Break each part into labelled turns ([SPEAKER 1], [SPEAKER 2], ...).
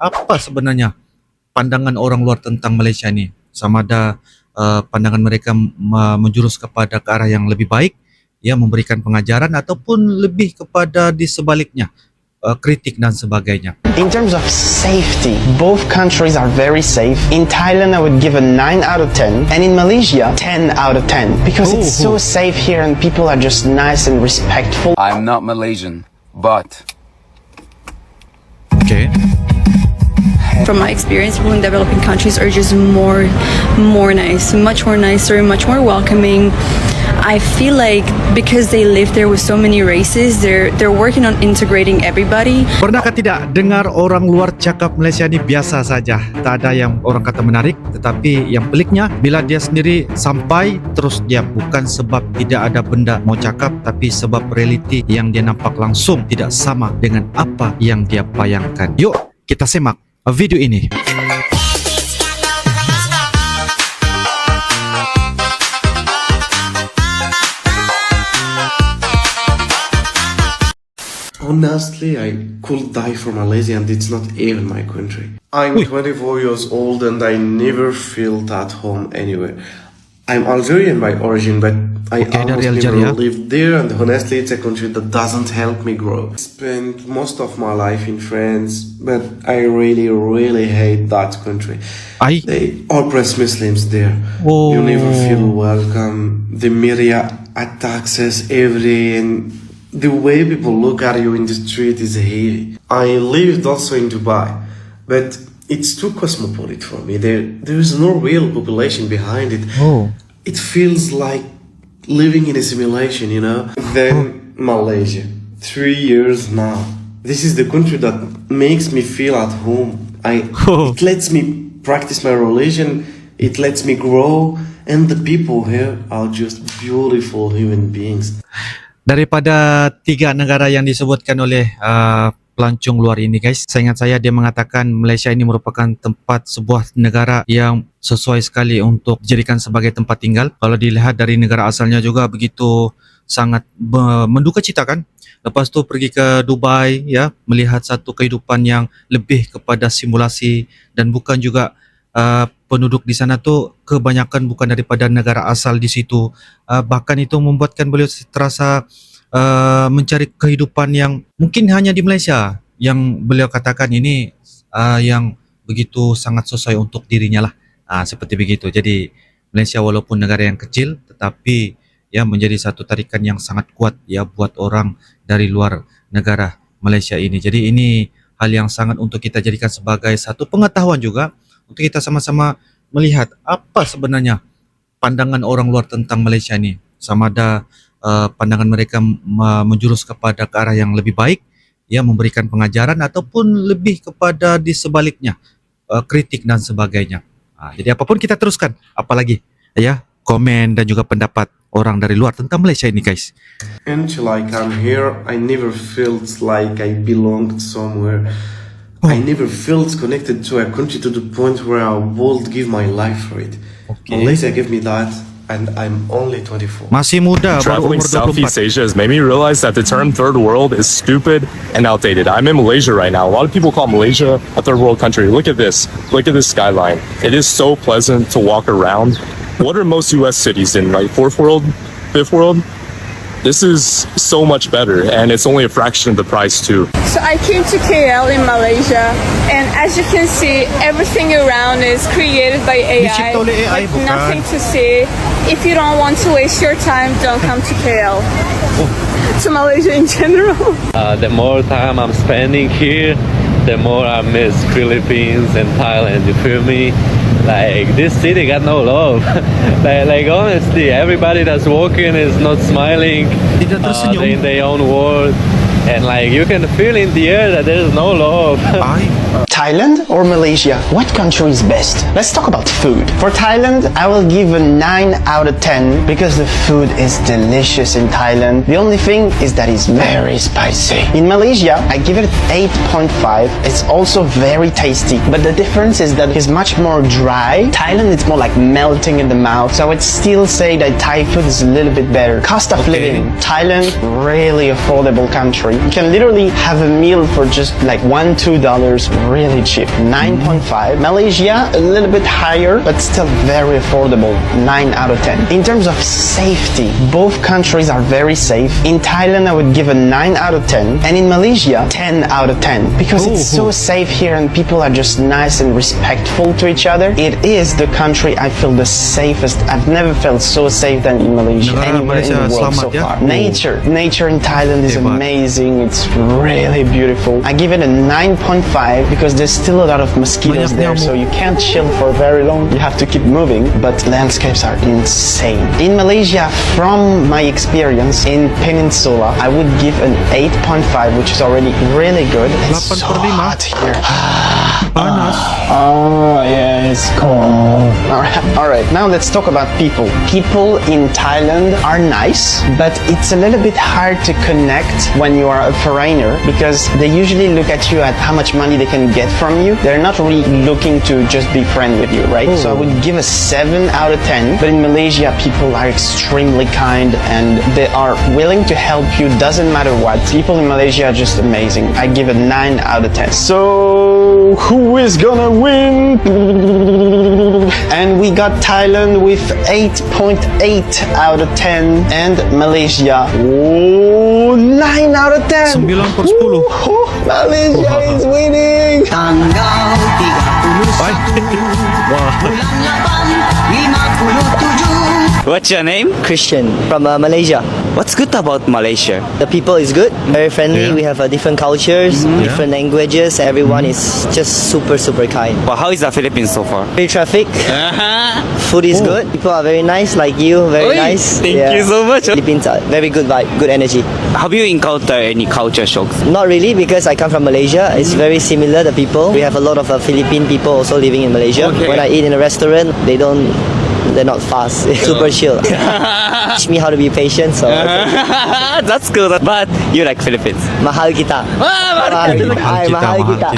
[SPEAKER 1] apa sebenarnya pandangan orang luar tentang Malaysia ni? Sama ada pandangan mereka menjurus kepada ke arah yang lebih baik, ya, memberikan pengajaran ataupun lebih kepada di sebaliknya, kritik dan sebagainya.
[SPEAKER 2] In terms of safety, both countries are very safe. In Thailand, I would give a 9 out of 10. And in Malaysia, 10 out of 10. Because it's so safe here and people are just nice and respectful.
[SPEAKER 3] I'm not Malaysian, but...
[SPEAKER 1] Okay.
[SPEAKER 4] From my experience, people in developing countries are just more nice, much more nicer, much more welcoming. I feel like because they live there with so many races, they're working on integrating everybody.
[SPEAKER 1] Pernahkah tidak dengar orang luar cakap Malaysia ni biasa saja, tak ada yang orang kata menarik, tetapi yang peliknya bila dia sendiri sampai terus diam, bukan sebab tidak ada benda mau cakap, tapi sebab realiti yang dia nampak langsung tidak sama dengan apa yang dia bayangkan. Yuk kita semak video ini.
[SPEAKER 5] Honestly, I could die for Malaysia and it's not even my country. I'm 24 years old and I never felt at home anywhere. I'm Algerian by origin, but I almost never lived there, and honestly it's a country that doesn't help me grow. I spent most of my life in France, but I really hate that country. They oppress Muslims there. You never feel welcome. The media attacks us every day, and the way people look at you in the street is heavy. I lived also in Dubai, but it's too cosmopolitan for me. There is no real population behind it. It feels like living in a simulation, you know. Then Malaysia, 3 years now. This is the country that makes me feel at home. It lets me practice my religion. It lets me grow, and the people here are just beautiful human beings.
[SPEAKER 1] Daripada 3 negara yang disebutkan oleh pelancong luar ini, guys, seingat saya dia mengatakan Malaysia ini merupakan tempat, sebuah negara yang sesuai sekali untuk dijadikan sebagai tempat tinggal. Kalau dilihat dari negara asalnya juga begitu sangat menduka cita kan. Lepas tu pergi ke Dubai, ya, melihat satu kehidupan yang lebih kepada simulasi, dan bukan juga penduduk di sana tu kebanyakan bukan daripada negara asal di situ. Bahkan itu membuatkan beliau terasa mencari kehidupan yang mungkin hanya di Malaysia, yang beliau katakan ini yang begitu sangat sesuai untuk dirinya lah. Seperti begitu. Jadi Malaysia walaupun negara yang kecil, tetapi ya menjadi satu tarikan yang sangat kuat ya buat orang dari luar negara Malaysia ini. Jadi ini hal yang sangat untuk kita jadikan sebagai satu pengetahuan juga, untuk kita sama-sama melihat apa sebenarnya pandangan orang luar tentang Malaysia ni. Sama ada pandangan mereka menjurus kepada ke arah yang lebih baik, ya, memberikan pengajaran ataupun lebih kepada di sebaliknya, kritik dan sebagainya. Jadi apapun kita teruskan, apalagi ya komen dan juga pendapat orang dari luar tentang Malaysia ini, guys.
[SPEAKER 5] Until I come here, I never felt like I belonged somewhere. I never felt connected to a country to the point where I would give my life for it. Malaysia gave me that, and I'm only 24.
[SPEAKER 1] Masih muda, baru
[SPEAKER 6] Traveling
[SPEAKER 1] umur 24.
[SPEAKER 6] Southeast Asia has made me realize that the term third world is stupid and outdated. I'm in Malaysia right now. A lot of people call Malaysia a third world country. Look at this. Look at this skyline. It is so pleasant to walk around. What are most US cities in? Like fourth world? Fifth world? This is so much better, and it's only a fraction of the price too.
[SPEAKER 7] So I came to KL in Malaysia, and as you can see, everything around is created by AI. Like nothing to see. If you don't want to waste your time, don't come to KL. To Malaysia in general.
[SPEAKER 8] The more time I'm spending here, the more I miss Philippines and Thailand. You feel me? Like this city got no love. like honestly, everybody that's walking is not smiling. They're in their own world, and like you can feel in the air that there's no love.
[SPEAKER 2] Thailand or Malaysia? What country is best? Let's talk about food. For Thailand, I will give a 9 out of 10 because the food is delicious in Thailand. The only thing is that it's very spicy. In Malaysia, I give it 8.5. It's also very tasty, but the difference is that it's much more dry. Thailand, it's more like melting in the mouth, so I would still say that Thai food is a little bit better. Cost of living. Thailand, really affordable country. You can literally have a meal for just like $1-2. Really really cheap, 9.5. Malaysia, a little bit higher, but still very affordable, 9 out of 10. In terms of safety, both countries are very safe. In Thailand, I would give a 9 out of 10, and in Malaysia, 10 out of 10, because it's so safe here and people are just nice and respectful to each other. It is the country I feel the safest. I've never felt so safe than in Malaysia, anywhere in the world so far. Nature in Thailand is amazing. It's really beautiful. I give it a 9.5 because there's still a lot of mosquitoes there, so you can't chill for very long. You have to keep moving, but landscapes are insane. In Malaysia, from my experience in Peninsula, I would give an 8.5, which is already really good. It's so hot here.
[SPEAKER 1] Panas.
[SPEAKER 2] Oh, yeah, it's cold. Alright, now let's talk about people. People in Thailand are nice, but it's a little bit hard to connect when you are a foreigner because they usually look at you at how much money they can get from you. They're not really looking to just be friends with you, right? So I would give a 7 out of 10. But in Malaysia, people are extremely kind and they are willing to help you, doesn't matter what. People in Malaysia are just amazing. I give it 9 out of 10. So who is gonna win? And we got Thailand with 8.8 out of 10 and Malaysia 9 out of 10.
[SPEAKER 1] 9/10.
[SPEAKER 2] Malaysia is winning.
[SPEAKER 9] Tanggal 31 bulan 8 57.
[SPEAKER 10] What's your name?
[SPEAKER 11] Christian from Malaysia.
[SPEAKER 10] What's good about Malaysia?
[SPEAKER 11] The people is good, very friendly. We have different cultures, different languages. Everyone is just super kind.
[SPEAKER 10] Well, how is the Philippines so far?
[SPEAKER 11] Free traffic. Food is good. People are very nice, like you, very nice.
[SPEAKER 10] Thank you so much.
[SPEAKER 11] Philippines are very good vibe, good energy.
[SPEAKER 10] Have you encountered any culture shocks?
[SPEAKER 11] Not really, because I come from Malaysia. It's very similar, the people. We have a lot of Philippine people also living in Malaysia.
[SPEAKER 10] Okay.
[SPEAKER 11] When I eat in a restaurant, they're not fast. Super chill. Teach me how to be patient. So
[SPEAKER 10] That's good. But you like Philippines?
[SPEAKER 11] mahal kita.
[SPEAKER 10] Mahal kita.
[SPEAKER 11] Mahal kita.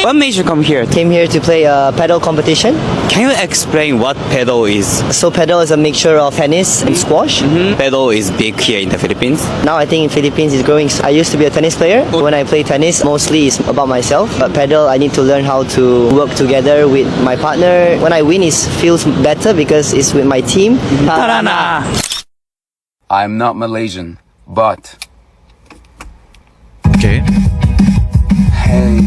[SPEAKER 10] What made you come here?
[SPEAKER 11] Came here to play a paddle competition.
[SPEAKER 10] Can you explain what paddle is?
[SPEAKER 11] So paddle is a mixture of tennis and squash.
[SPEAKER 10] Paddle is big here in the Philippines.
[SPEAKER 11] Now I think in Philippines it's growing. I used to be a tennis player. When I play tennis, mostly it's about myself. But paddle, I need to learn how to work together with my partner. When I win, it feels better because it's with my team.
[SPEAKER 10] Tarana.
[SPEAKER 3] I'm not Malaysian, but
[SPEAKER 1] Okay.
[SPEAKER 3] hey,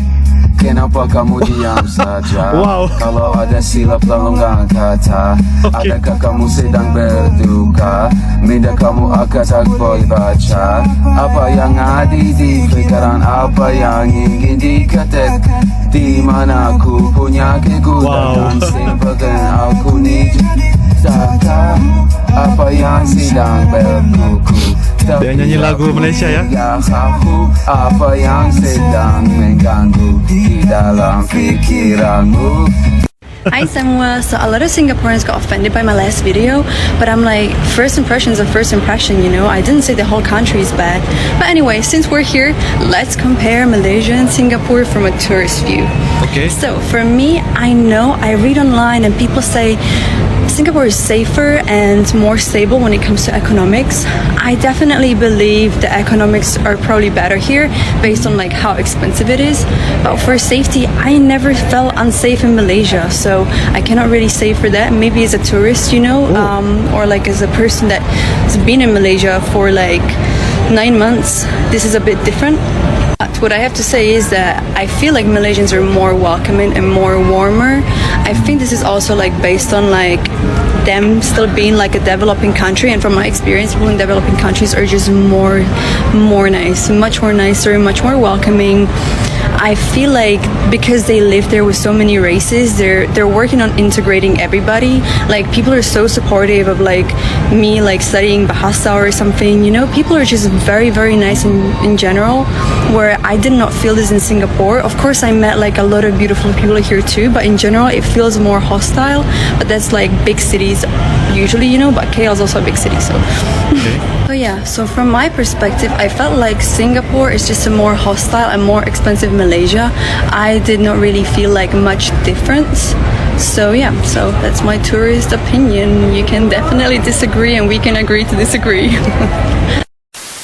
[SPEAKER 3] kenapa kamu diam saja?
[SPEAKER 1] Wow.
[SPEAKER 3] Kalau ada silap tolongkan kata. Adakah kamu sedang berduka? Minda kamu akan tak boleh baca. Apa yang ada di fikiran, apa yang ingin dikatakan. Di mana aku punya kekuatan, simpelkan aku ni Sangka apa yang sedang berkuku.
[SPEAKER 1] Dia nyanyi lagu Malaysia ya.
[SPEAKER 3] Tahu apa yang sedang mengganggu di dalam pikiranmu.
[SPEAKER 4] Hi Samuel. So a lot of Singaporeans got offended by my last video, but I'm like, first impression is a first impression, you know. I didn't say the whole country is bad. But anyway, since we're here, let's compare Malaysia and Singapore from a tourist view.
[SPEAKER 1] Okay.
[SPEAKER 4] So for me, I know I read online and people say Singapore is safer and more stable when it comes to economics. I definitely believe the economics are probably better here based on like how expensive it is. But for safety, I never felt unsafe in Malaysia, so I cannot really say for that. Maybe as a tourist, you know, or like as a person that has been in Malaysia for like 9 months, this is a bit different. But what I have to say is that I feel like Malaysians are more welcoming and more warmer. I think this is also like based on like them still being like a developing country, and from my experience, people in developing countries are just more nice, much more nicer, much more welcoming. I feel like because they live there with so many races, they're working on integrating everybody. Like people are so supportive of like me like studying bahasa or something, you know. People are just very nice in general, where I did not feel this in Singapore. Of course I met like a lot of beautiful people here too, but in general it feels more hostile. But that's like big cities usually, you know, but KL is also a big city, so so yeah, so from my perspective, I felt like Singapore is just a more hostile and more expensive Malaysia. I did not really feel like much difference. So yeah, so that's my tourist opinion. You can definitely disagree and we can agree to disagree.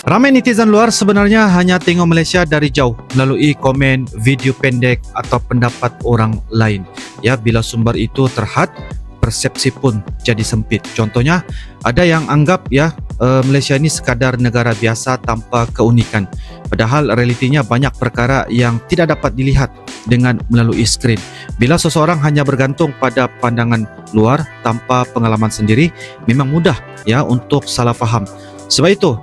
[SPEAKER 1] Ramai netizen luar sebenarnya hanya tengok Malaysia dari jauh melalui komen, video pendek atau pendapat orang lain. Ya, bila sumber itu terhad, persepsi pun jadi sempit. Contohnya, ada yang anggap Malaysia ini sekadar negara biasa tanpa keunikan. Padahal realitinya banyak perkara yang tidak dapat dilihat dengan melalui skrin. Bila seseorang hanya bergantung pada pandangan luar tanpa pengalaman sendiri, memang mudah untuk salah faham. Sebab itu,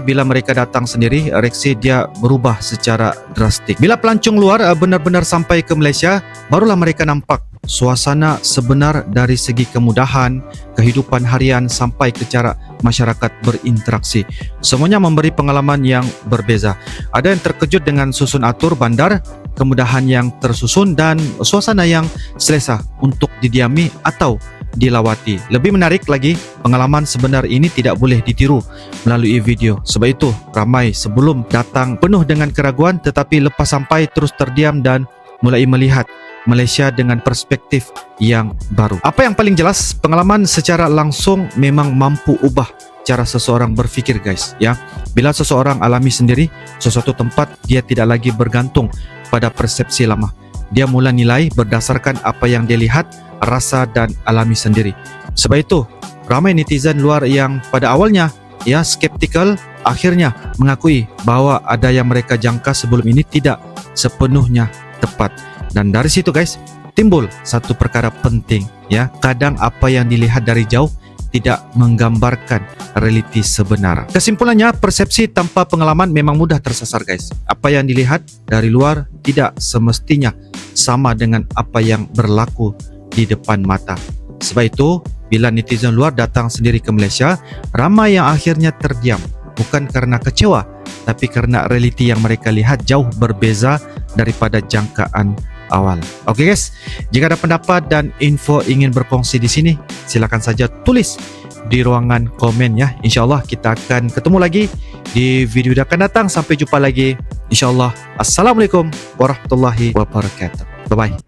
[SPEAKER 1] bila mereka datang sendiri, reaksi dia berubah secara drastik. Bila pelancong luar benar-benar sampai ke Malaysia, barulah mereka nampak suasana sebenar dari segi kemudahan, kehidupan harian sampai ke cara masyarakat berinteraksi. Semuanya memberi pengalaman yang berbeza. Ada yang terkejut dengan susun atur bandar, kemudahan yang tersusun dan suasana yang selesa untuk didiami atau dilawati. Lebih menarik lagi, pengalaman sebenar ini tidak boleh ditiru melalui video. Sebab itu, ramai sebelum datang penuh dengan keraguan, tetapi lepas sampai terus terdiam dan mulai melihat Malaysia dengan perspektif yang baru. Apa yang paling jelas, pengalaman secara langsung memang mampu ubah cara seseorang berfikir, guys. Bila seseorang alami sendiri sesuatu tempat, dia tidak lagi bergantung pada persepsi lama. Dia mula nilai berdasarkan apa yang dia lihat, rasa dan alami sendiri. Sebab itu, ramai netizen luar yang pada awalnya skeptikal, akhirnya mengakui bahawa ada yang mereka jangka sebelum ini tidak sepenuhnya tepat. Dan dari situ, guys, timbul satu perkara penting. Kadang apa yang dilihat dari jauh tidak menggambarkan realiti sebenar. Kesimpulannya, persepsi tanpa pengalaman memang mudah tersasar, guys. Apa yang dilihat dari luar tidak semestinya sama dengan apa yang berlaku di depan mata. Sebab itu, bila netizen luar datang sendiri ke Malaysia, ramai yang akhirnya terdiam. Bukan karena kecewa, tapi karena realiti yang mereka lihat jauh berbeza daripada jangkaan awal. Okey, guys, jika ada pendapat dan info ingin berkongsi di sini, silakan saja tulis di ruangan komen ya. InsyaAllah kita akan ketemu lagi di video yang akan datang. Sampai jumpa lagi, InsyaAllah. Assalamualaikum warahmatullahi wabarakatuh. Bye bye.